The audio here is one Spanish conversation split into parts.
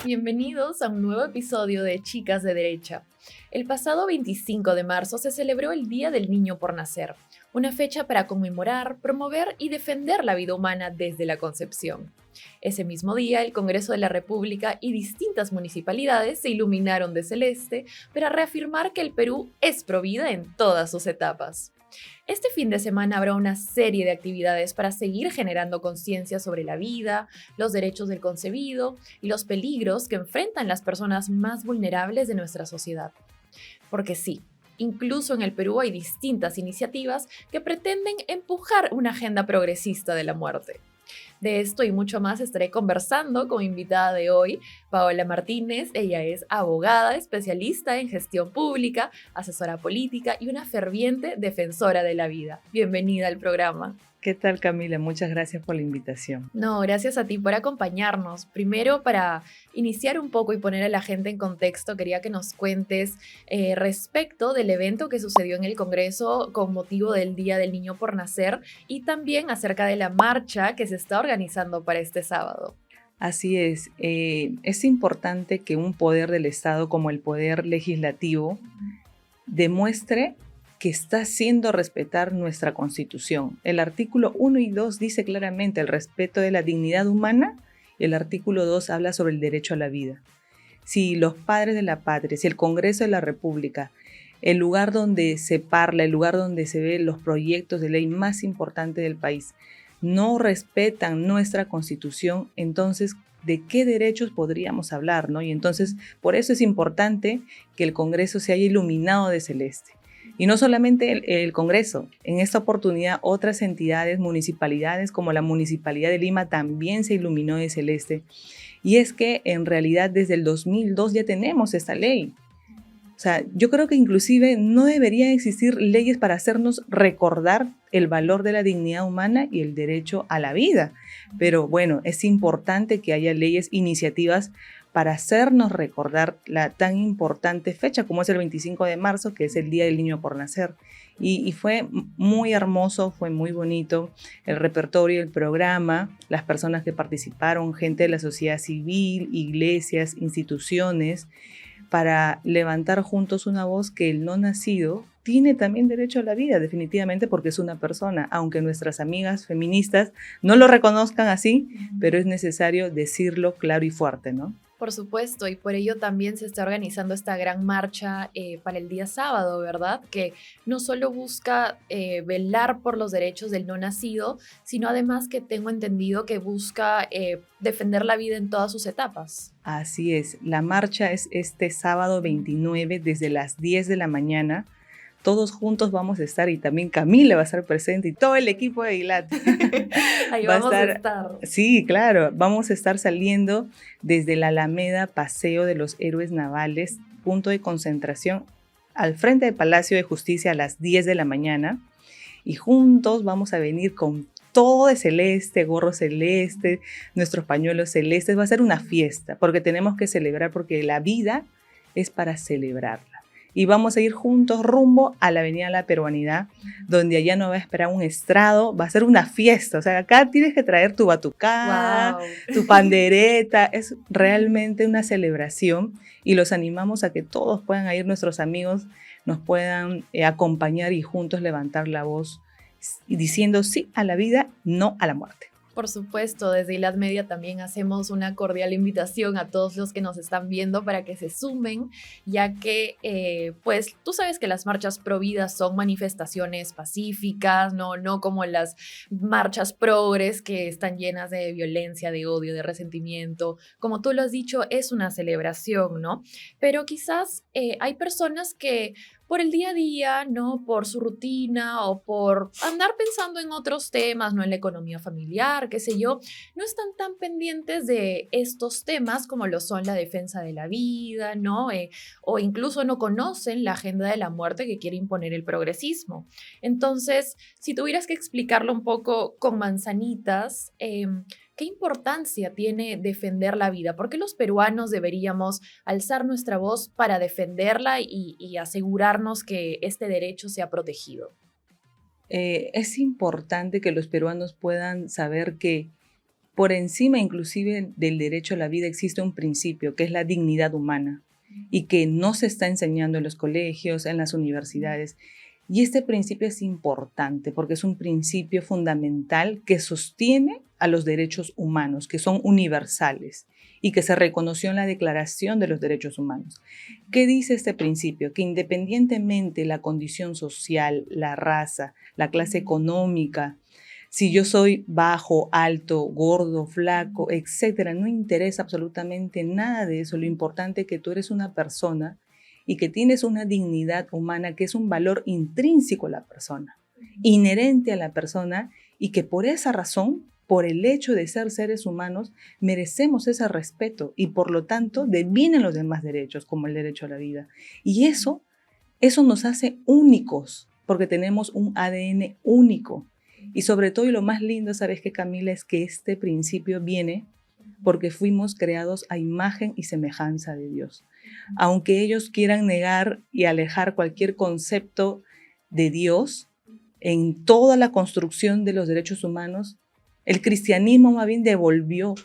Bienvenidos a un nuevo episodio de Chicas de Derecha. El pasado 25 de marzo se celebró el Día del Niño por Nacer, una fecha para conmemorar, promover y defender la vida humana desde la concepción. Ese mismo día, el Congreso de la República y distintas municipalidades se iluminaron de celeste para reafirmar que el Perú es provida en todas sus etapas. Este fin de semana habrá una serie de actividades para seguir generando conciencia sobre la vida, los derechos del concebido y los peligros que enfrentan las personas más vulnerables de nuestra sociedad. Porque sí, incluso en el Perú hay distintas iniciativas que pretenden empujar una agenda progresista de la muerte. De esto y mucho más estaré conversando con mi invitada de hoy, Paola Martínez. Ella es abogada, especialista en gestión pública, asesora política y una ferviente defensora de la vida. Bienvenida al programa. ¿Qué tal, Camila? Muchas gracias por la invitación. No, gracias a ti por acompañarnos. Primero, para iniciar un poco y poner a la gente en contexto, quería que nos cuentes respecto del evento que sucedió en el Congreso con motivo del Día del Niño por Nacer y también acerca de la marcha que se está organizando para este sábado. Así es importante que un poder del Estado como el poder legislativo demuestre que está haciendo respetar nuestra Constitución. El artículo 1 y 2 dice claramente el respeto de la dignidad humana y el artículo 2 habla sobre el derecho a la vida. Si los padres de la patria, si el Congreso de la República, el lugar donde se parla, el lugar donde se ven los proyectos de ley más importantes del país, no respetan nuestra Constitución, entonces, ¿de qué derechos podríamos hablar, no? Y entonces, por eso es importante que el Congreso se haya iluminado de celeste. Y no solamente el Congreso, en esta oportunidad otras entidades, municipalidades como la Municipalidad de Lima también se iluminó de celeste. Y es que en realidad desde el 2002 ya tenemos esta ley. O sea, yo creo que inclusive no deberían existir leyes para hacernos recordar el valor de la dignidad humana y el derecho a la vida. Pero bueno, es importante que haya leyes, iniciativas para hacernos recordar la tan importante fecha como es el 25 de marzo, que es el Día del Niño por Nacer. Y fue muy hermoso, fue muy bonito el repertorio, el programa, las personas que participaron, gente de la sociedad civil, iglesias, instituciones, para levantar juntos una voz que el no nacido tiene también derecho a la vida, definitivamente, porque es una persona, aunque nuestras amigas feministas no lo reconozcan así, pero es necesario decirlo claro y fuerte, ¿no? Por supuesto, y por ello también se está organizando esta gran marcha para el día sábado, ¿verdad? Que no solo busca velar por los derechos del no nacido, sino además que tengo entendido que busca defender la vida en todas sus etapas. Así es, la marcha es este sábado 29 desde las 10 de la mañana. Todos juntos vamos a estar y también Camila va a estar presente y todo el equipo de ILAT. Ahí vamos a estar. Sí, claro, vamos a estar saliendo desde la Alameda Paseo de los Héroes Navales, punto de concentración al frente del Palacio de Justicia a las 10 de la mañana y juntos vamos a venir con todo de celeste, gorro celeste, nuestros pañuelos celestes. Va a ser una fiesta porque tenemos que celebrar, porque la vida es para celebrarla. Y vamos a ir juntos rumbo a la Avenida La Peruanidad, donde allá nos va a esperar un estrado, va a ser una fiesta. O sea, acá tienes que traer tu batucada, wow, tu pandereta, es realmente una celebración y los animamos a que todos puedan ir, nuestros amigos nos puedan acompañar y juntos levantar la voz diciendo sí a la vida, no a la muerte. Por supuesto, desde ILAT Media también hacemos una cordial invitación a todos los que nos están viendo para que se sumen, ya que pues tú sabes que las marchas pro vida son manifestaciones pacíficas, no como las marchas progres que están llenas de violencia, de odio, de resentimiento. Como tú lo has dicho, es una celebración, ¿no? Pero quizás hay personas que por el día a día, ¿no? Por su rutina o por andar pensando en otros temas, ¿no? En la economía familiar, qué sé yo, no están tan pendientes de estos temas como lo son la defensa de la vida, ¿no? O incluso no conocen la agenda de la muerte que quiere imponer el progresismo. Entonces, si tuvieras que explicarlo un poco con manzanitas, ¿qué importancia tiene defender la vida? ¿Por qué los peruanos deberíamos alzar nuestra voz para defenderla y asegurarnos que este derecho sea protegido? Es importante que los peruanos puedan saber que Por encima inclusive del derecho a la vida existe un principio que es la dignidad humana y que no se está enseñando en los colegios, en las universidades. Y este principio es importante porque es un principio fundamental que sostiene a los derechos humanos, que son universales y que se reconoció en la Declaración de los Derechos Humanos. ¿Qué dice este principio? Que independientemente de la condición social, la raza, la clase económica, si yo soy bajo, alto, gordo, flaco, etcétera, no interesa absolutamente nada de eso. Lo importante es que tú eres una persona y que tienes una dignidad humana que es un valor intrínseco a la persona, inherente a la persona, y que por esa razón, por el hecho de ser seres humanos, merecemos ese respeto y por lo tanto devienen los demás derechos, como el derecho a la vida. Y eso nos hace únicos, porque tenemos un ADN único. Y sobre todo, y lo más lindo, ¿sabes qué, Camila? Es que este principio viene porque fuimos creados a imagen y semejanza de Dios. Aunque ellos quieran negar y alejar cualquier concepto de Dios en toda la construcción de los derechos humanos, el cristianismo más bien devolvió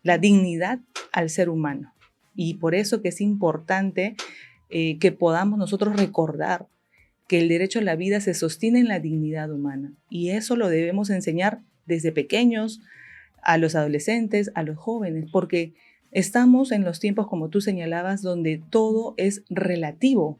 la dignidad al ser humano. Y por eso que es importante que podamos nosotros recordar que el derecho a la vida se sostiene en la dignidad humana. Y eso lo debemos enseñar desde pequeños a los adolescentes, a los jóvenes, porque estamos en los tiempos, como tú señalabas, donde todo es relativo.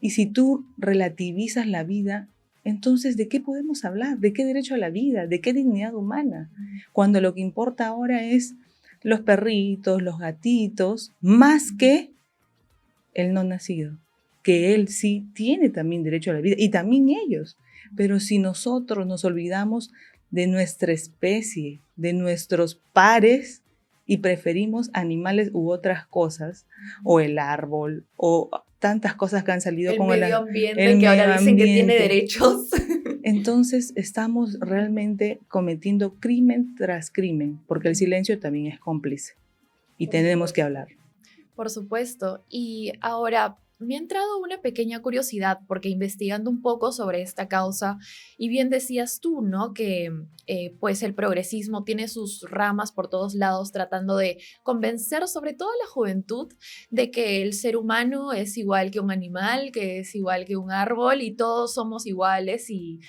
Y si tú relativizas la vida, entonces, ¿de qué podemos hablar? ¿De qué derecho a la vida? ¿De qué dignidad humana? Cuando lo que importa ahora es los perritos, los gatitos, más que el no nacido, que él sí tiene también derecho a la vida, y también ellos. Pero si nosotros nos olvidamos de nuestra especie, de nuestros pares, y preferimos animales u otras cosas, o el árbol, o tantas cosas que han salido El con medio ambiente, el que medio ahora dicen que tiene ambiente. derechos. Entonces estamos realmente cometiendo crimen tras crimen, porque el silencio también es cómplice y tenemos que hablar. Por supuesto. Y ahora me ha entrado una pequeña curiosidad porque investigando un poco sobre esta causa, y bien decías tú, ¿no? Que pues el progresismo tiene sus ramas por todos lados tratando de convencer sobre todo a la juventud de que el ser humano es igual que un animal, que es igual que un árbol y todos somos iguales y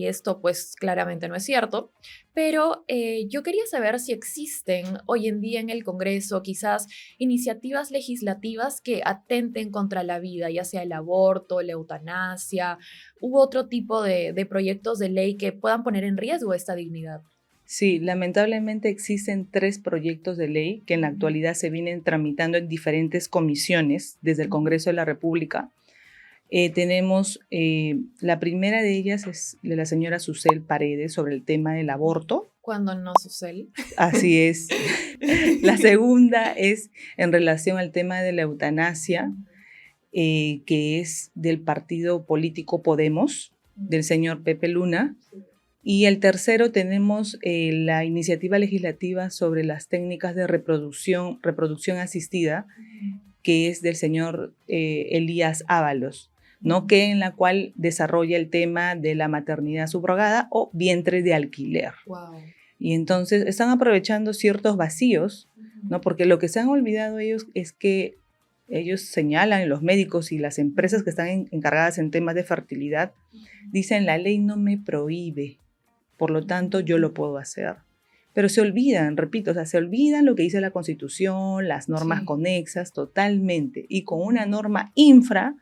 esto pues claramente no es cierto. Pero yo quería saber si existen hoy en día en el Congreso quizás iniciativas legislativas que atenten contra la vida, ya sea el aborto, la eutanasia u otro tipo de proyectos de ley que puedan poner en riesgo esta dignidad. Sí, lamentablemente existen 3 proyectos de ley que en la actualidad se vienen tramitando en diferentes comisiones desde el Congreso de la República. Tenemos, la primera de ellas es de la señora Susel Paredes sobre el tema del aborto. Cuando no sucede. Así es. La segunda es en relación al tema de la eutanasia, que es del partido político Podemos, del señor Pepe Luna. Y el tercero tenemos la iniciativa legislativa sobre las técnicas de reproducción asistida, que es del señor Elías Ábalos, ¿no? Que en la cual desarrolla el tema de la maternidad subrogada o vientre de alquiler. Wow. Y entonces están aprovechando ciertos vacíos, ¿no? Porque lo que se han olvidado ellos es que ellos señalan, los médicos y las empresas que están encargadas en temas de fertilidad, dicen la ley no me prohíbe, por lo tanto yo lo puedo hacer. Pero se olvidan, repito, o sea, se olvidan lo que dice la Constitución, las normas conexas, totalmente. Y con una norma infra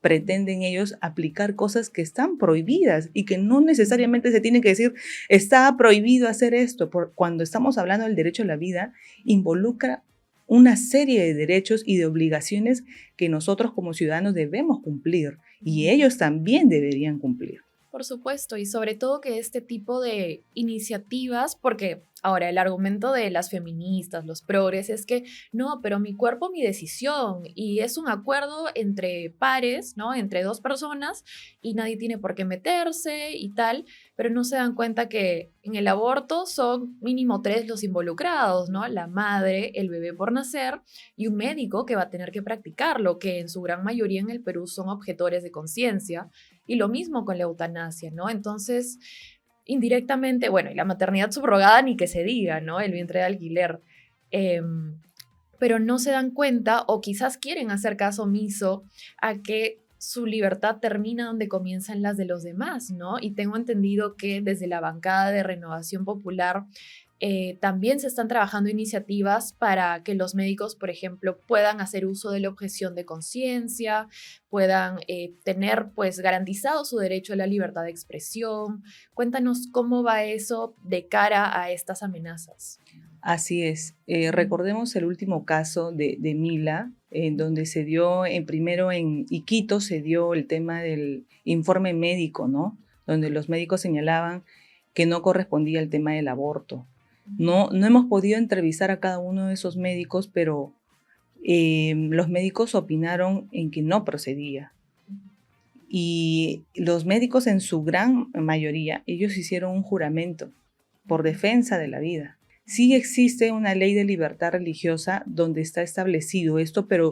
pretenden ellos aplicar cosas que están prohibidas y que no necesariamente se tiene que decir está prohibido hacer esto. Cuando estamos hablando del derecho a la vida, involucra una serie de derechos y de obligaciones que nosotros como ciudadanos debemos cumplir y ellos también deberían cumplir. Por supuesto, y sobre todo que este tipo de iniciativas, porque ahora el argumento de las feministas, los progres, es que no, pero mi cuerpo, mi decisión, y es un acuerdo entre pares, ¿no? Entre dos personas, y nadie tiene por qué meterse y tal, pero no se dan cuenta que en el aborto son mínimo 3 los involucrados, ¿no? La madre, el bebé por nacer y un médico que va a tener que practicarlo, que en su gran mayoría en el Perú son objetores de conciencia. Y lo mismo con la eutanasia, ¿no? Entonces, indirectamente, bueno, y la maternidad subrogada ni que se diga, ¿no? El vientre de alquiler. Pero no se dan cuenta o quizás quieren hacer caso omiso a que su libertad termina donde comienzan las de los demás, ¿no? Y tengo entendido que desde la bancada de Renovación Popular también se están trabajando iniciativas para que los médicos, por ejemplo, puedan hacer uso de la objeción de conciencia, puedan tener pues garantizado su derecho a la libertad de expresión. Cuéntanos cómo va eso de cara a estas amenazas. Así es. Recordemos el último caso de Mila, en donde se dio, primero en Iquitos se dio el tema del informe médico, ¿no? Donde los médicos señalaban que no correspondía el tema del aborto. No hemos podido entrevistar a cada uno de esos médicos, pero los médicos opinaron en que no procedía. Y los médicos en su gran mayoría, ellos hicieron un juramento por defensa de la vida. Sí existe una ley de libertad religiosa donde está establecido esto, pero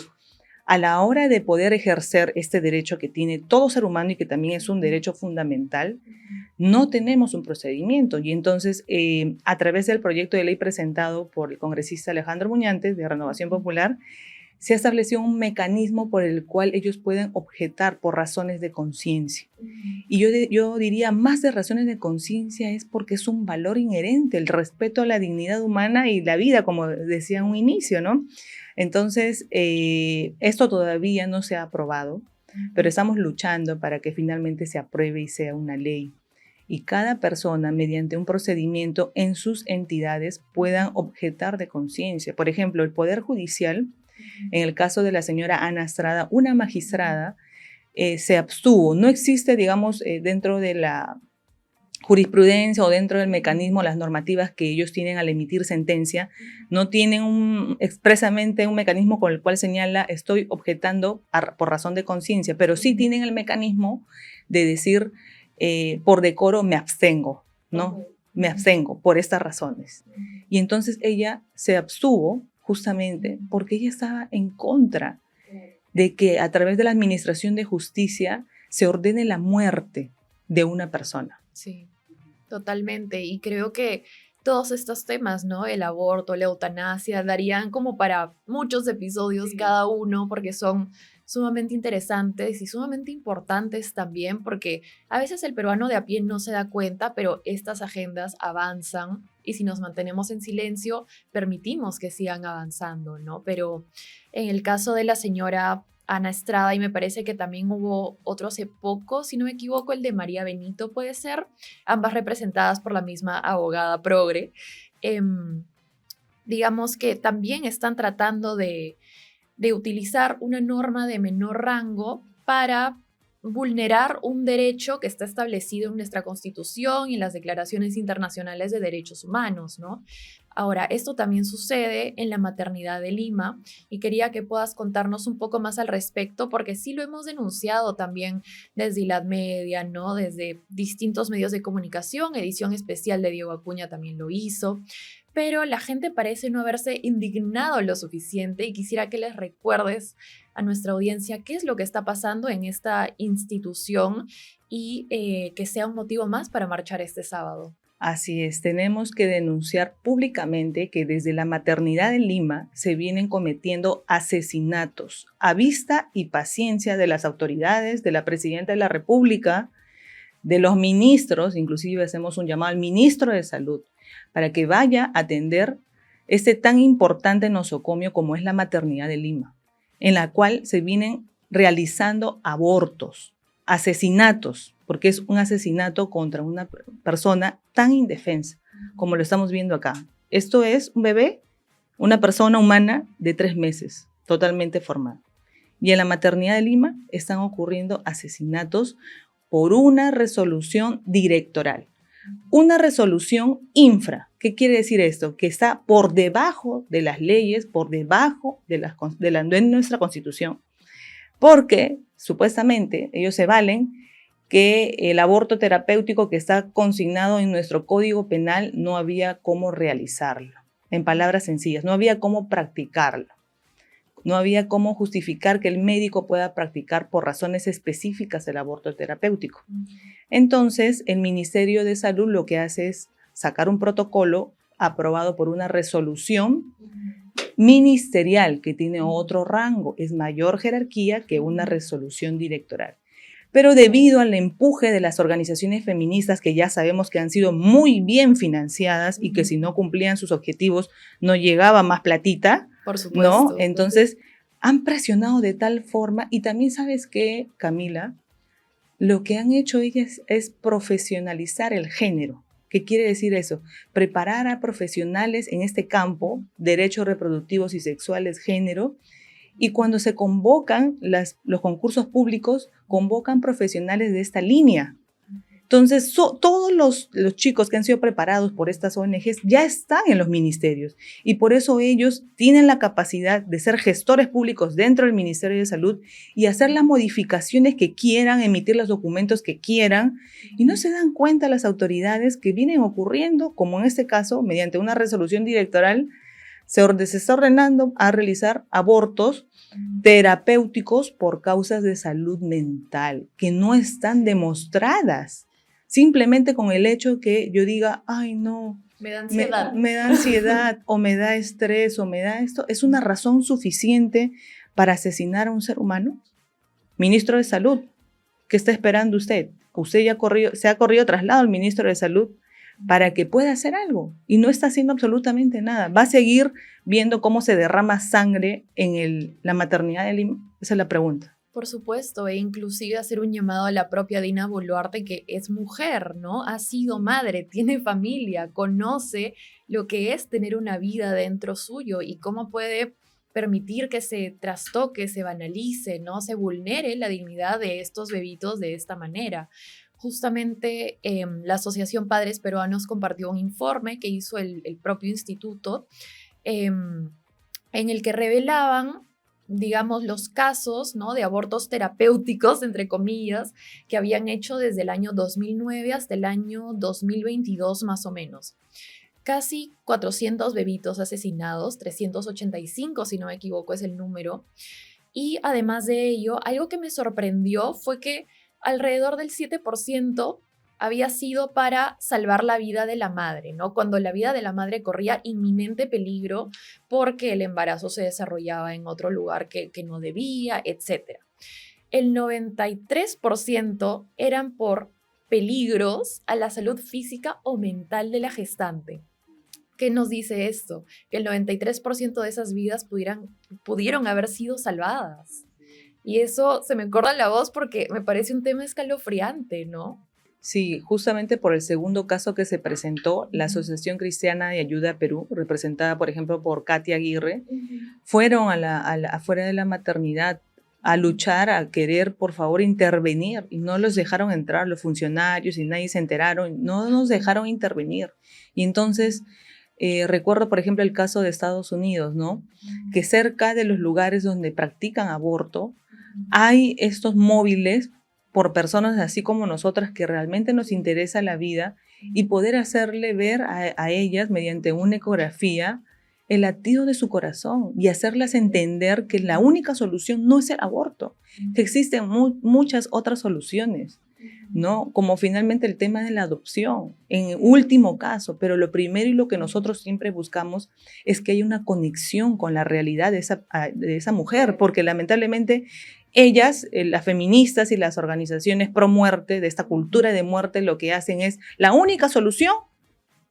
a la hora de poder ejercer este derecho que tiene todo ser humano y que también es un derecho fundamental, no tenemos un procedimiento. Y entonces, a través del proyecto de ley presentado por el congresista Alejandro Muñantes de Renovación Popular, se ha establecido un mecanismo por el cual ellos pueden objetar por razones de conciencia. Y yo diría, más de razones de conciencia es porque es un valor inherente, el respeto a la dignidad humana y la vida, como decía en un inicio, ¿no? Entonces, esto todavía no se ha aprobado, pero estamos luchando para que finalmente se apruebe y sea una ley. Y cada persona, mediante un procedimiento en sus entidades, puedan objetar de conciencia. Por ejemplo, el Poder Judicial, en el caso de la señora Ana Estrada, una magistrada se abstuvo. No existe, digamos, dentro de la jurisprudencia o dentro del mecanismo, las normativas que ellos tienen al emitir sentencia, no tienen expresamente un mecanismo con el cual señala estoy objetando por razón de conciencia, pero sí tienen el mecanismo de decir por decoro me abstengo, ¿no? Me abstengo por estas razones. Y entonces ella se abstuvo justamente porque ella estaba en contra de que a través de la administración de justicia se ordene la muerte de una persona. Sí, totalmente. Y creo que todos estos temas, ¿no? El aborto, la eutanasia, darían como para muchos episodios cada uno porque son sumamente interesantes y sumamente importantes también porque a veces el peruano de a pie no se da cuenta, pero estas agendas avanzan y si nos mantenemos en silencio, permitimos que sigan avanzando, ¿no? Pero en el caso de la señora Ana Estrada, y me parece que también hubo otro hace poco, si no me equivoco, el de María Benito puede ser, ambas representadas por la misma abogada progre, digamos que también están tratando de utilizar una norma de menor rango para vulnerar un derecho que está establecido en nuestra Constitución y en las declaraciones internacionales de derechos humanos, ¿no? Ahora, esto también sucede en la maternidad de Lima y quería que puedas contarnos un poco más al respecto porque sí lo hemos denunciado también desde Ilad Media, ¿no? Desde distintos medios de comunicación, edición especial de Diego Acuña también lo hizo, pero la gente parece no haberse indignado lo suficiente y quisiera que les recuerdes a nuestra audiencia qué es lo que está pasando en esta institución y que sea un motivo más para marchar este sábado. Así es, tenemos que denunciar públicamente que desde la maternidad en Lima se vienen cometiendo asesinatos a vista y paciencia de las autoridades, de la Presidenta de la República, de los ministros, inclusive hacemos un llamado al ministro de Salud, para que vaya a atender este tan importante nosocomio como es la maternidad de Lima, en la cual se vienen realizando abortos, asesinatos, porque es un asesinato contra una persona tan indefensa como lo estamos viendo acá. Esto es un bebé, una persona humana de 3 meses, totalmente formada. Y en la maternidad de Lima están ocurriendo asesinatos por una resolución directoral. Una resolución infra. ¿Qué quiere decir esto? Que está por debajo de las leyes, por debajo de nuestra Constitución. Porque supuestamente ellos se valen que el aborto terapéutico que está consignado en nuestro Código Penal no había cómo realizarlo. En palabras sencillas, no había cómo practicarlo. No había cómo justificar que el médico pueda practicar por razones específicas el aborto terapéutico. Entonces, el Ministerio de Salud lo que hace es sacar un protocolo aprobado por una resolución ministerial que tiene otro rango, es mayor jerarquía que una resolución directoral. Pero debido al empuje de las organizaciones feministas, que ya sabemos que han sido muy bien financiadas y que si no cumplían sus objetivos no llegaba más platita, por supuesto, ¿no? Entonces han presionado de tal forma, y también sabes que, Camila, lo que han hecho ellas es profesionalizar el género. ¿Qué quiere decir eso? Preparar a profesionales en este campo, derechos reproductivos y sexuales, género, y cuando se convocan los concursos públicos, convocan profesionales de esta línea. Entonces, todos los chicos que han sido preparados por estas ONGs ya están en los ministerios, y por eso ellos tienen la capacidad de ser gestores públicos dentro del Ministerio de Salud y hacer las modificaciones que quieran, emitir los documentos que quieran, y no se dan cuenta las autoridades que vienen ocurriendo, como en este caso, mediante una resolución directoral, se está ordenando a realizar abortos terapéuticos por causas de salud mental que no están demostradas. Simplemente con el hecho que yo diga, ay no, me da ansiedad, me da ansiedad o me da estrés o me da esto, ¿es una razón suficiente para asesinar a un ser humano? Ministro de Salud, ¿qué está esperando usted? Usted ya se ha corrido traslado al ministro de Salud para que pueda hacer algo, y no está haciendo absolutamente nada. Va a seguir viendo cómo se derrama sangre en la maternidad de Lima. Esa es la pregunta. Por supuesto, e inclusive hacer un llamado a la propia Dina Boluarte, que es mujer, ¿no? Ha sido madre, tiene familia, conoce lo que es tener una vida dentro suyo y cómo puede permitir que se trastoque, se banalice, ¿no? Se vulnere la dignidad de estos bebitos de esta manera. Justamente la Asociación Padres Peruanos compartió un informe que hizo el propio instituto, en el que revelaban, digamos, los casos, ¿no?, de abortos terapéuticos, entre comillas, que habían hecho desde el año 2009 hasta el año 2022 más o menos. Casi 400 bebitos asesinados, 385 si no me equivoco es el número. Y además de ello, algo que me sorprendió fue que alrededor del 7% había sido para salvar la vida de la madre, ¿no? Cuando la vida de la madre corría inminente peligro porque el embarazo se desarrollaba en otro lugar que no debía, etc. El 93% eran por peligros a la salud física o mental de la gestante. ¿Qué nos dice esto? Que el 93% de esas vidas pudieron haber sido salvadas. Y eso se me corta la voz porque me parece un tema escalofriante, ¿no? Sí, justamente por el segundo caso que se presentó, la Asociación Cristiana de Ayuda a Perú, representada, por ejemplo, por Katia Aguirre, fueron afuera de la maternidad a luchar, a querer, por favor, intervenir, y no los dejaron entrar los funcionarios y nadie se enteraron, no nos dejaron intervenir. Y entonces, recuerdo, por ejemplo, el caso de Estados Unidos, ¿no? Que cerca de los lugares donde practican aborto, hay estos móviles por personas así como nosotras que realmente nos interesa la vida, y poder hacerle ver a ellas mediante una ecografía el latido de su corazón y hacerlas entender que la única solución no es el aborto, que existen muchas otras soluciones, ¿no? Como finalmente el tema de la adopción, en último caso, pero lo primero y lo que nosotros siempre buscamos es que haya una conexión con la realidad de esa mujer, porque lamentablemente ellas, las feministas y las organizaciones pro muerte, de esta cultura de muerte, lo que hacen es, la única solución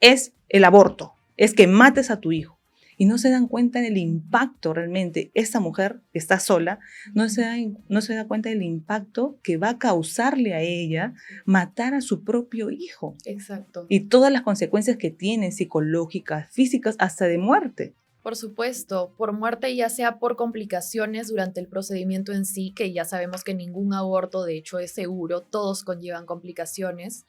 es el aborto, es que mates a tu hijo. Y no se dan cuenta del impacto realmente. Esta mujer que está sola no se da cuenta del impacto que va a causarle a ella matar a su propio hijo. Exacto. Y todas las consecuencias que tiene, psicológicas, físicas, hasta de muerte. Por supuesto, por muerte, ya sea por complicaciones durante el procedimiento en sí, que ya sabemos que ningún aborto de hecho es seguro, todos conllevan complicaciones,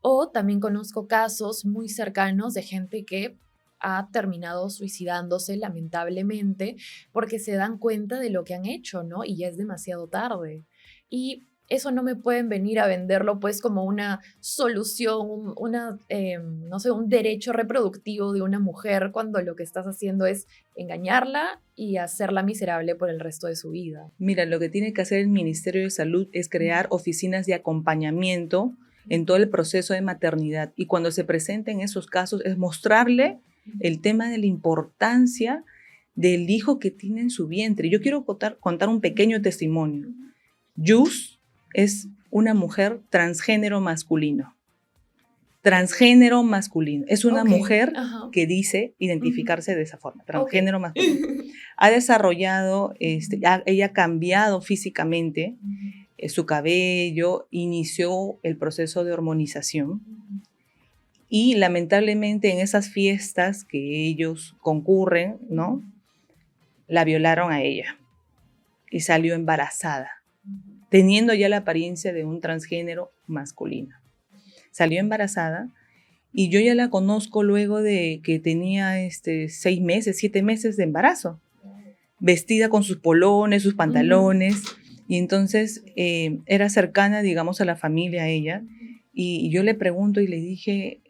o también conozco casos muy cercanos de gente que ha terminado suicidándose lamentablemente porque se dan cuenta de lo que han hecho, ¿no? Y ya es demasiado tarde. Y eso no me pueden venir a venderlo pues como una solución, no sé, un derecho reproductivo de una mujer cuando lo que estás haciendo es engañarla y hacerla miserable por el resto de su vida. Mira, lo que tiene que hacer el Ministerio de Salud es crear oficinas de acompañamiento en todo el proceso de maternidad. Y cuando se presenten esos casos es mostrarle el tema de la importancia del hijo que tiene en su vientre. Yo quiero contar un pequeño testimonio. Yus es una mujer transgénero masculino. Transgénero masculino. Es una mujer que dice identificarse de esa forma, transgénero masculino. Ha desarrollado, ella ha cambiado físicamente su cabello, inició el proceso de hormonización y lamentablemente en esas fiestas que ellos concurren, ¿no? La violaron a ella y salió embarazada, teniendo ya la apariencia de un transgénero masculino. Salió embarazada y yo ya la conozco luego de que tenía 6 meses, 7 meses de embarazo, vestida con sus polones, sus pantalones, y entonces era cercana, digamos, a la familia, a ella, y yo le pregunto y le dije,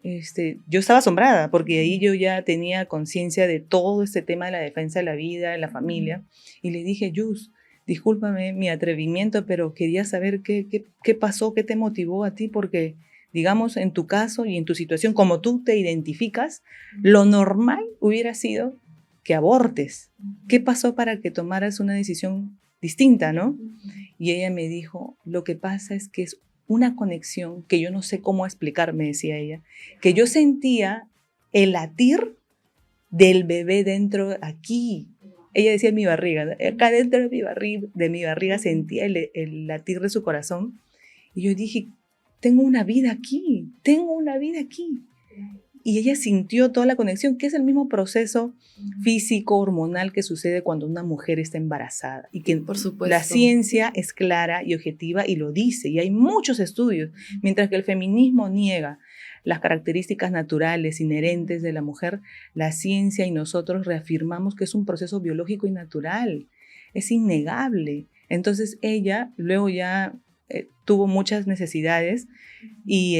yo estaba asombrada, porque ahí yo ya tenía conciencia de todo este tema de la defensa de la vida, de la familia, y le dije, Yus, discúlpame mi atrevimiento, pero quería saber qué pasó, qué te motivó a ti, porque digamos, en tu caso y en tu situación, como tú te identificas, lo normal hubiera sido que abortes. ¿Qué pasó para que tomaras una decisión distinta, no? Y ella me dijo, lo que pasa es que es una conexión que yo no sé cómo explicar, me decía ella, que yo sentía el latir del bebé dentro aquí. Ella decía en mi barriga, acá dentro de mi barriga sentía el latir de su corazón. Y yo dije, tengo una vida aquí. Y ella sintió toda la conexión, que es el mismo proceso físico, hormonal que sucede cuando una mujer está embarazada. Y que por supuesto, la ciencia es clara y objetiva y lo dice. Y hay muchos estudios. Mientras que el feminismo niega las características naturales inherentes de la mujer, la ciencia y nosotros reafirmamos que es un proceso biológico y natural. Es innegable. Entonces ella luego ya tuvo muchas necesidades y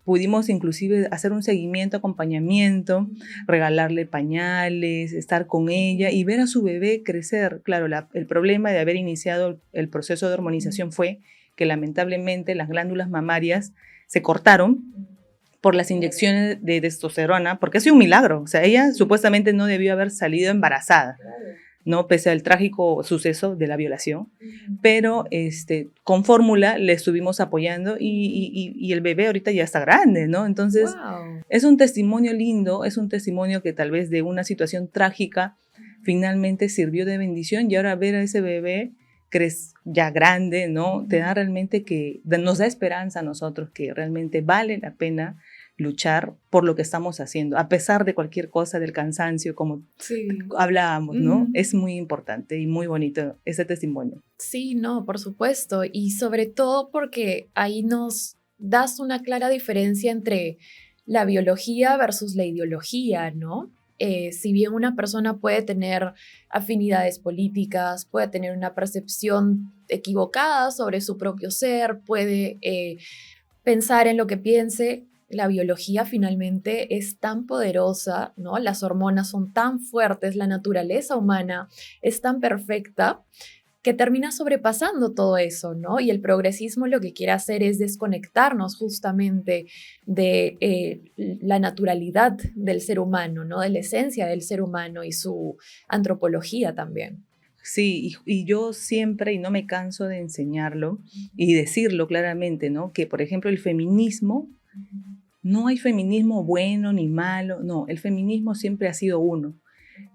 pudimos inclusive hacer un seguimiento, acompañamiento, regalarle pañales, estar con ella y ver a su bebé crecer. Claro, el problema de haber iniciado el proceso de hormonización fue que lamentablemente las glándulas mamarias se cortaron por las inyecciones de testosterona, porque ha sido un milagro. O sea, ella supuestamente no debió haber salido embarazada, ¿no? Pese al trágico suceso de la violación, pero con fórmula le estuvimos apoyando y el bebé ahorita ya está grande, ¿no? Entonces, es un testimonio lindo, es un testimonio que tal vez de una situación trágica finalmente sirvió de bendición y ahora ver a ese bebé ya grande, ¿no? Te da realmente nos da esperanza a nosotros que realmente vale la pena luchar por lo que estamos haciendo, a pesar de cualquier cosa, del cansancio, como hablábamos, ¿no? Es muy importante y muy bonito ese testimonio. Sí, no, por supuesto, y sobre todo porque ahí nos das una clara diferencia entre la biología versus la ideología, ¿no? Si bien una persona puede tener afinidades políticas, puede tener una percepción equivocada sobre su propio ser, puede pensar en lo que piense, la biología finalmente es tan poderosa, ¿no? Las hormonas son tan fuertes, la naturaleza humana es tan perfecta que termina sobrepasando todo eso, ¿no? Y el progresismo lo que quiere hacer es desconectarnos justamente de la naturalidad del ser humano, ¿no? De la esencia del ser humano y su antropología también. Sí, y yo siempre, y no me canso de enseñarlo y decirlo claramente, ¿no? Que, por ejemplo, el feminismo, no hay feminismo bueno ni malo, no, el feminismo siempre ha sido uno.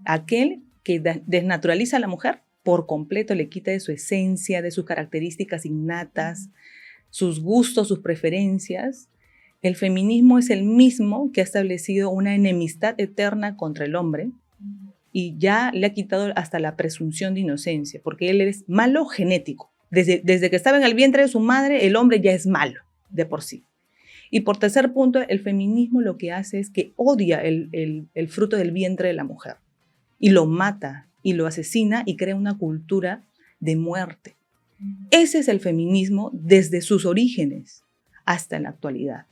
Aquel que desnaturaliza a la mujer por completo, le quita de su esencia, de sus características innatas, sus gustos, sus preferencias. El feminismo es el mismo que ha establecido una enemistad eterna contra el hombre y ya le ha quitado hasta la presunción de inocencia, porque él es malo genético. Desde que estaba en el vientre de su madre, el hombre ya es malo de por sí. Y por tercer punto, el feminismo lo que hace es que odia el fruto del vientre de la mujer y lo mata y lo asesina y crea una cultura de muerte. Ese es el feminismo desde sus orígenes hasta la actualidad.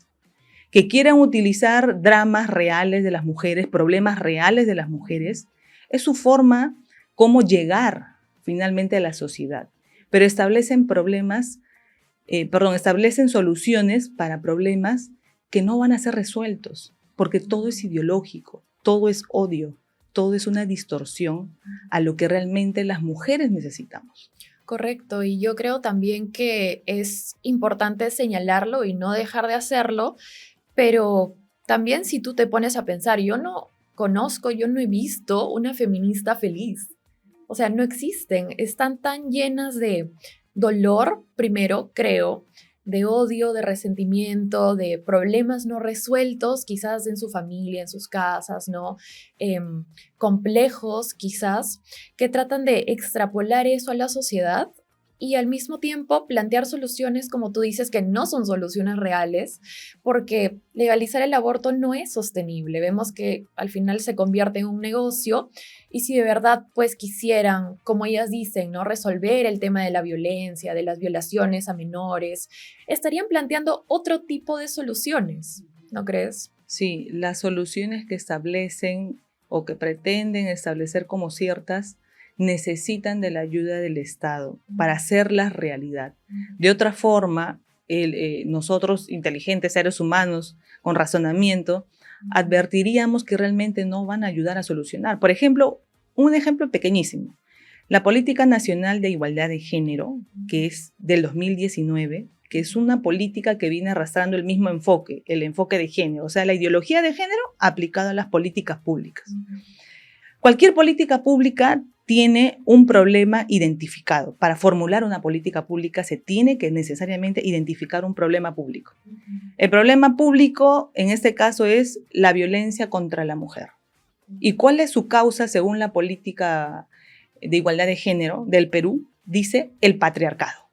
Que quieran utilizar dramas reales de las mujeres, problemas reales de las mujeres, es su forma como llegar finalmente a la sociedad. Pero establecen establecen soluciones para problemas que no van a ser resueltos, porque todo es ideológico, todo es odio, todo es una distorsión a lo que realmente las mujeres necesitamos. Correcto, y yo creo también que es importante señalarlo y no dejar de hacerlo, pero también si tú te pones a pensar, yo no conozco, yo no he visto una feminista feliz. O sea, no existen, están tan llenas de dolor, primero, creo, de odio, de resentimiento, de problemas no resueltos, quizás en su familia, en sus casas, ¿no? Complejos, quizás, que tratan de extrapolar eso a la sociedad y al mismo tiempo plantear soluciones, como tú dices, que no son soluciones reales, porque legalizar el aborto no es sostenible. Vemos que al final se convierte en un negocio y si de verdad pues quisieran, como ellas dicen, ¿no? Resolver el tema de la violencia, de las violaciones a menores, estarían planteando otro tipo de soluciones, ¿no crees? Sí, las soluciones que establecen o que pretenden establecer como ciertas necesitan de la ayuda del Estado para hacerlas realidad. De otra forma, nosotros, inteligentes seres humanos con razonamiento, advertiríamos que realmente no van a ayudar a solucionar. Por ejemplo, un ejemplo pequeñísimo. La Política Nacional de Igualdad de Género, que es del 2019, que es una política que viene arrastrando el mismo enfoque, el enfoque de género, o sea, la ideología de género aplicada a las políticas públicas. Cualquier política pública tiene un problema identificado. Para formular una política pública se tiene que necesariamente identificar un problema público. El problema público en este caso es la violencia contra la mujer. ¿Y cuál es su causa según la política de igualdad de género del Perú? Dice el patriarcado.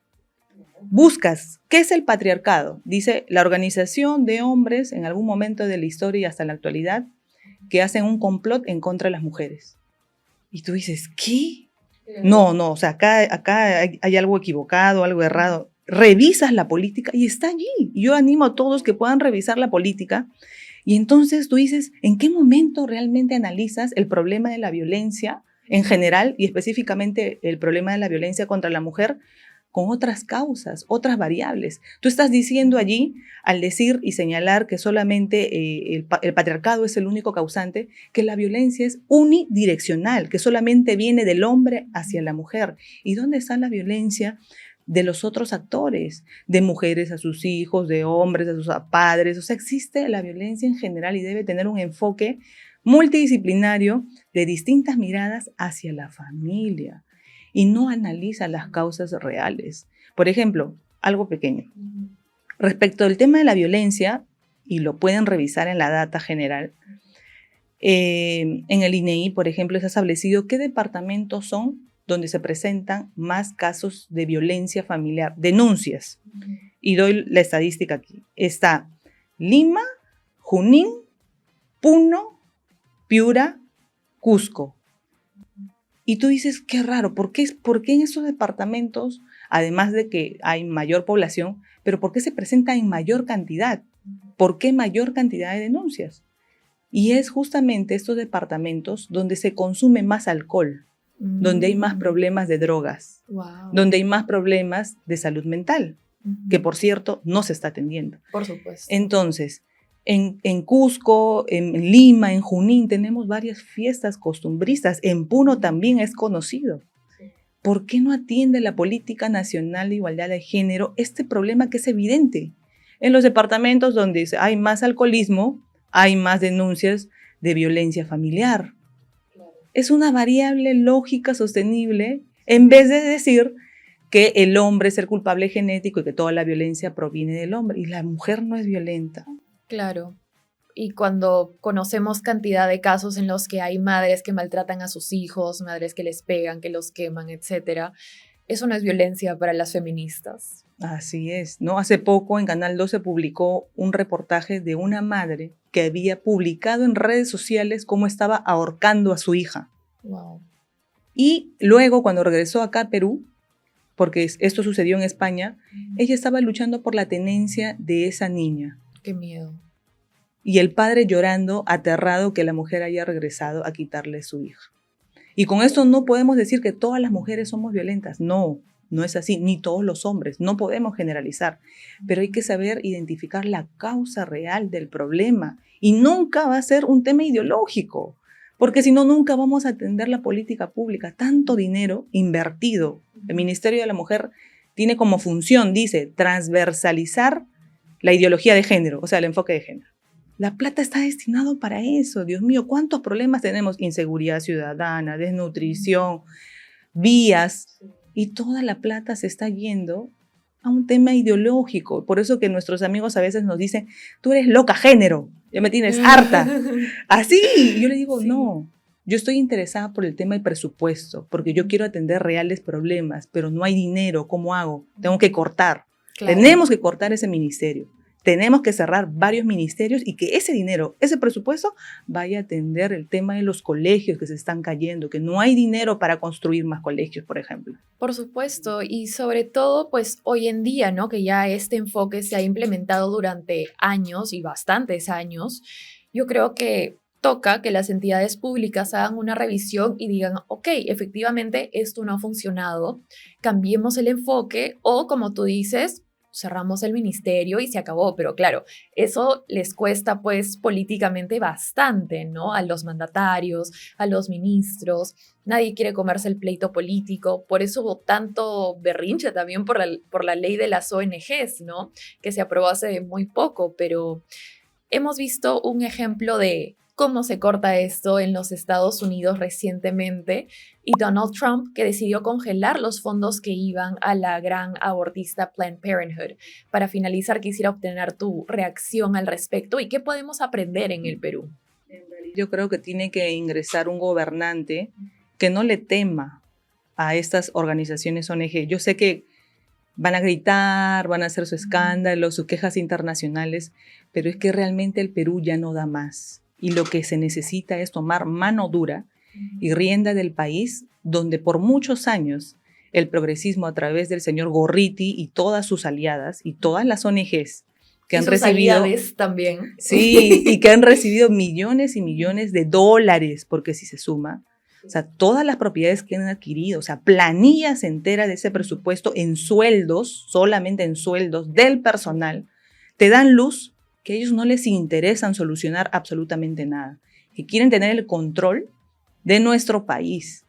Buscas, ¿qué es el patriarcado? Dice la organización de hombres en algún momento de la historia y hasta la actualidad que hacen un complot en contra de las mujeres. Y tú dices, ¿qué? No, o sea, acá hay algo equivocado, algo errado. Revisas la política y está allí. Yo animo a todos que puedan revisar la política y entonces tú dices, ¿en qué momento realmente analizas el problema de la violencia en general y específicamente el problema de la violencia contra la mujer con otras causas, otras variables? Tú estás diciendo allí, al decir y señalar que solamente el patriarcado es el único causante, que la violencia es unidireccional, que solamente viene del hombre hacia la mujer. ¿Y dónde está la violencia de los otros actores? De mujeres a sus hijos, de hombres a sus padres. O sea, existe la violencia en general y debe tener un enfoque multidisciplinario de distintas miradas hacia la familia. Y no analiza las causas reales. Por ejemplo, algo pequeño. Respecto al tema de la violencia, y lo pueden revisar en la data general, en el INEI, por ejemplo, se ha establecido qué departamentos son donde se presentan más casos de violencia familiar, denuncias. Y doy la estadística aquí. Está Lima, Junín, Puno, Piura, Cusco. Y tú dices, qué raro, ¿por qué en esos departamentos, además de que hay mayor población, pero por qué se presenta en mayor cantidad? ¿Por qué mayor cantidad de denuncias? Y es justamente estos departamentos donde se consume más alcohol, donde hay más problemas de drogas, donde hay más problemas de salud mental, que por cierto no se está atendiendo. Por supuesto. Entonces, en Cusco, en Lima, en Junín, tenemos varias fiestas costumbristas. En Puno también es conocido. ¿Por qué no atiende la Política Nacional de Igualdad de Género este problema que es evidente? En los departamentos donde hay más alcoholismo, hay más denuncias de violencia familiar. Es una variable lógica sostenible en vez de decir que el hombre es el culpable genético y que toda la violencia proviene del hombre. Y la mujer no es violenta. Claro. Y cuando conocemos cantidad de casos en los que hay madres que maltratan a sus hijos, madres que les pegan, que los queman, etcétera, eso no es violencia para las feministas. Así es, ¿no? Hace poco en Canal 2 se publicó un reportaje de una madre que había publicado en redes sociales cómo estaba ahorcando a su hija. Wow. Y luego, cuando regresó acá a Perú, porque esto sucedió en España, ella estaba luchando por la tenencia de esa niña. Qué miedo. Y el padre llorando, aterrado que la mujer haya regresado a quitarle su hija. Y con esto no podemos decir que todas las mujeres somos violentas. No, no es así, ni todos los hombres. No podemos generalizar. Pero hay que saber identificar la causa real del problema. Y nunca va a ser un tema ideológico. Porque si no, nunca vamos a atender la política pública. Tanto dinero invertido. El Ministerio de la Mujer tiene como función, dice, transversalizar la ideología de género, o sea, el enfoque de género. La plata está destinado para eso. Dios mío, ¿cuántos problemas tenemos? Inseguridad ciudadana, desnutrición, vías. Y toda la plata se está yendo a un tema ideológico. Por eso que nuestros amigos a veces nos dicen, tú eres loca género, ya me tienes harta. Así, yo le digo, sí. No, yo estoy interesada por el tema del presupuesto, porque yo quiero atender reales problemas, pero no hay dinero, ¿cómo hago? Tengo que cortar. Claro. Tenemos que cortar ese ministerio. Tenemos que cerrar varios ministerios y que ese dinero, ese presupuesto, vaya a atender el tema de los colegios que se están cayendo, que no hay dinero para construir más colegios, por ejemplo. Por supuesto, y sobre todo, pues hoy en día, ¿no? Que ya este enfoque se ha implementado durante años y bastantes años, yo creo que toca que las entidades públicas hagan una revisión y digan, ok, efectivamente esto no ha funcionado, cambiemos el enfoque o, como tú dices, cerramos el ministerio y se acabó, pero claro, eso les cuesta pues políticamente bastante, ¿no? A los mandatarios, a los ministros, nadie quiere comerse el pleito político, por eso hubo tanto berrinche también por la ley de las ONGs, ¿no? Que se aprobó hace muy poco, pero hemos visto un ejemplo de cómo se corta esto en los Estados Unidos recientemente y Donald Trump que decidió congelar los fondos que iban a la gran abortista Planned Parenthood. Para finalizar, quisiera obtener tu reacción al respecto y qué podemos aprender en el Perú. Yo creo que tiene que ingresar un gobernante que no le tema a estas organizaciones ONG. Yo sé que van a gritar, van a hacer su escándalo, sus quejas internacionales, pero es que realmente el Perú ya no da más. Y lo que se necesita es tomar mano dura y rienda del país, donde por muchos años el progresismo a través del señor Gorriti y todas sus aliadas y todas las ONGs que han recibido aliades también. Sí, y que han recibido millones y millones de dólares, porque si se suma, o sea, todas las propiedades que han adquirido, o sea, planillas enteras de ese presupuesto en sueldos, solamente en sueldos del personal, te dan luz que a ellos no les interesan solucionar absolutamente nada, que quieren tener el control de nuestro país.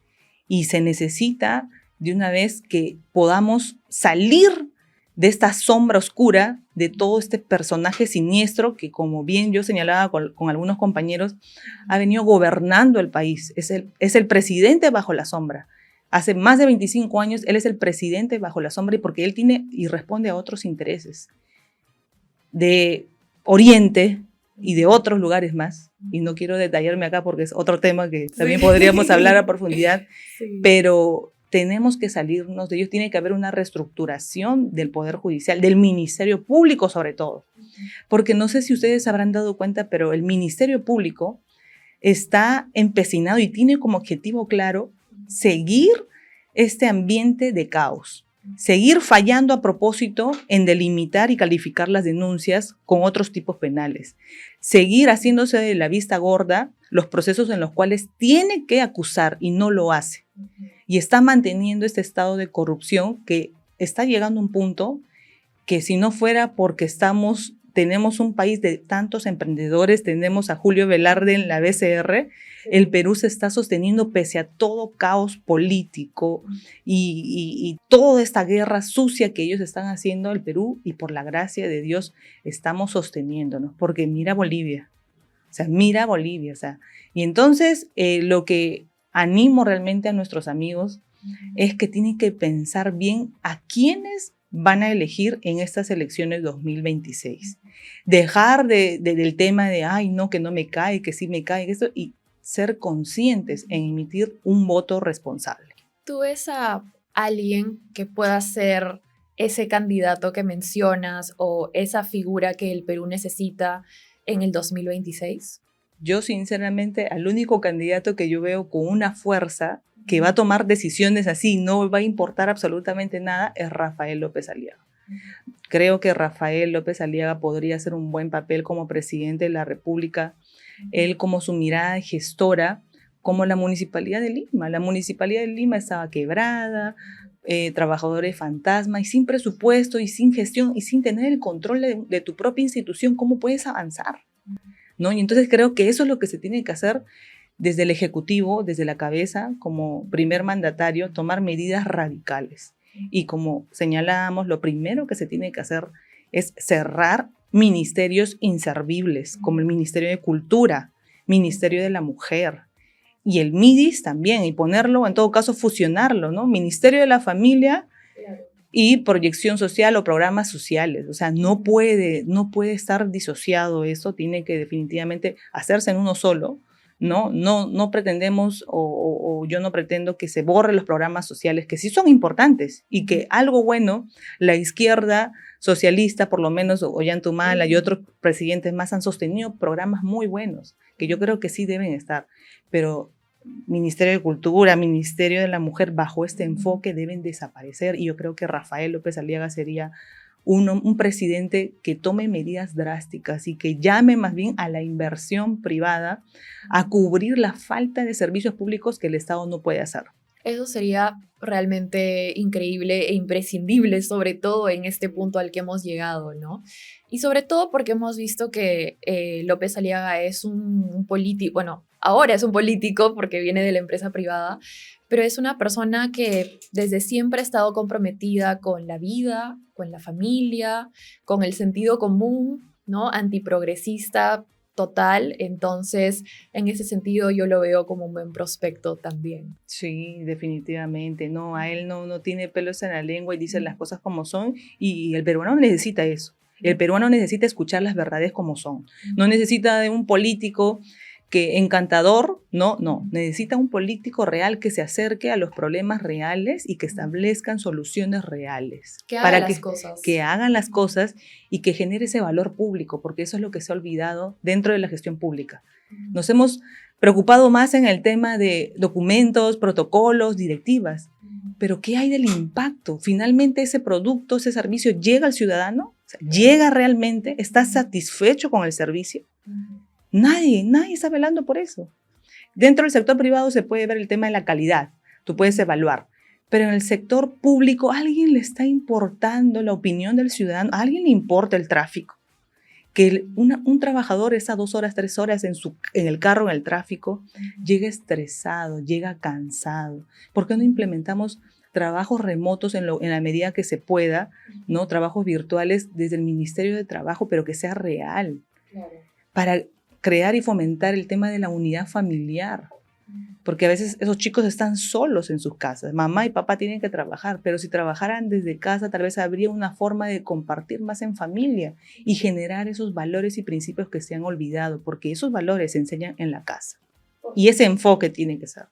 Y se necesita de una vez que podamos salir de esta sombra oscura de todo este personaje siniestro que, como bien yo señalaba con algunos compañeros, ha venido gobernando el país. Es el presidente bajo la sombra. Hace más de 25 años él es el presidente bajo la sombra y porque él tiene y responde a otros intereses de Oriente y de otros lugares más. Y no quiero detallarme acá porque es otro tema que también podríamos hablar a profundidad, pero tenemos que salirnos de ellos. Tiene que haber una reestructuración del Poder Judicial, del Ministerio Público sobre todo. Porque no sé si ustedes habrán dado cuenta, pero el Ministerio Público está empecinado y tiene como objetivo claro seguir este ambiente de caos. Seguir fallando a propósito en delimitar y calificar las denuncias con otros tipos penales. Seguir haciéndose de la vista gorda los procesos en los cuales tiene que acusar y no lo hace. Y está manteniendo este estado de corrupción que está llegando a un punto que si no fuera porque tenemos un país de tantos emprendedores, tenemos a Julio Velarde en la BCR, el Perú se está sosteniendo pese a todo caos político y toda esta guerra sucia que ellos están haciendo al Perú y por la gracia de Dios estamos sosteniéndonos, porque mira Bolivia, y entonces lo que animo realmente a nuestros amigos es que tienen que pensar bien a quiénes van a elegir en estas elecciones 2026. Dejar del tema de, ay, no, que no me cae, que sí me cae, esto, y ser conscientes en emitir un voto responsable. ¿Tú ves a alguien que pueda ser ese candidato que mencionas o esa figura que el Perú necesita en el 2026? Yo sinceramente al único candidato que yo veo con una fuerza que va a tomar decisiones así, no va a importar absolutamente nada, es Rafael López Aliaga. Creo que Rafael López Aliaga podría hacer un buen papel como presidente de la República, él como su mirada gestora, como la Municipalidad de Lima. La Municipalidad de Lima estaba quebrada, trabajadores fantasma y sin presupuesto y sin gestión y sin tener el control de tu propia institución, ¿cómo puedes avanzar? ¿No? Y entonces creo que eso es lo que se tiene que hacer desde el Ejecutivo, desde la cabeza, como primer mandatario, tomar medidas radicales. Y como señalábamos, lo primero que se tiene que hacer es cerrar ministerios inservibles, como el Ministerio de Cultura, Ministerio de la Mujer, y el MIDIS también, y ponerlo, en todo caso, fusionarlo, ¿no? Ministerio de la Familia y proyección social o programas sociales. O sea, no puede estar disociado eso, tiene que definitivamente hacerse en uno solo, ¿no? No pretendemos o yo no pretendo que se borren los programas sociales, que sí son importantes y que algo bueno, la izquierda socialista, por lo menos Ollantumala y otros presidentes más han sostenido programas muy buenos, que yo creo que sí deben estar, pero Ministerio de Cultura, Ministerio de la Mujer, bajo este enfoque deben desaparecer y yo creo que Rafael López Aliaga sería un presidente que tome medidas drásticas y que llame más bien a la inversión privada a cubrir la falta de servicios públicos que el Estado no puede hacer. Eso sería realmente increíble e imprescindible, sobre todo en este punto al que hemos llegado, ¿no? Y sobre todo porque hemos visto que López Aliaga es un político, bueno, ahora es un político porque viene de la empresa privada, pero es una persona que desde siempre ha estado comprometida con la vida, con la familia, con el sentido común, ¿no? Antiprogresista total. Entonces, en ese sentido yo lo veo como un buen prospecto también. Sí, definitivamente. No, a él no tiene pelos en la lengua y dice las cosas como son y el peruano necesita eso. El peruano necesita escuchar las verdades como son. No necesita de un político que encantador, no, necesita un político real que se acerque a los problemas reales y que establezcan soluciones reales. Que hagan las cosas. Que hagan las cosas y que genere ese valor público, porque eso es lo que se ha olvidado dentro de la gestión pública. Nos hemos preocupado más en el tema de documentos, protocolos, directivas, pero ¿qué hay del impacto? Finalmente ese producto, ese servicio llega al ciudadano, o sea, llega realmente, está satisfecho con el servicio. Nadie está velando por eso. Dentro del sector privado se puede ver el tema de la calidad, tú puedes evaluar, pero en el sector público ¿a alguien le está importando la opinión del ciudadano? ¿A alguien le importa el tráfico? Que un trabajador está 2 horas, 3 horas en el carro, en el tráfico, llega estresado, llega cansado. ¿Por qué no implementamos trabajos remotos en la medida que se pueda, ¿no? Trabajos virtuales desde el Ministerio de Trabajo, pero que sea real? Claro. Para crear y fomentar el tema de la unidad familiar, porque a veces esos chicos están solos en sus casas, mamá y papá tienen que trabajar, pero si trabajaran desde casa tal vez habría una forma de compartir más en familia y generar esos valores y principios que se han olvidado, porque esos valores se enseñan en la casa y ese enfoque tiene que ser.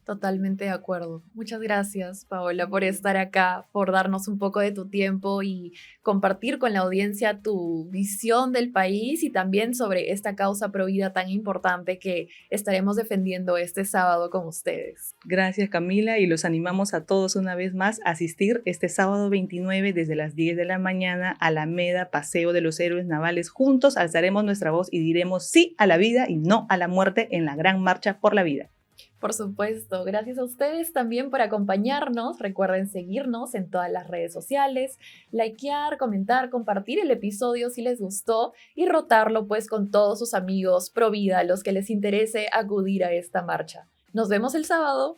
Totalmente de acuerdo. Muchas gracias, Paola, por estar acá, por darnos un poco de tu tiempo y compartir con la audiencia tu visión del país y también sobre esta causa pro vida tan importante que estaremos defendiendo este sábado con ustedes. Gracias, Camila, y los animamos a todos una vez más a asistir este sábado 29 desde las 10 de la mañana a Alameda, Paseo de los Héroes Navales. Juntos alzaremos nuestra voz y diremos sí a la vida y no a la muerte en la gran marcha por la vida. Por supuesto, gracias a ustedes también por acompañarnos. Recuerden seguirnos en todas las redes sociales, likear, comentar, compartir el episodio si les gustó y rotarlo pues con todos sus amigos pro vida, los que les interese acudir a esta marcha. Nos vemos el sábado.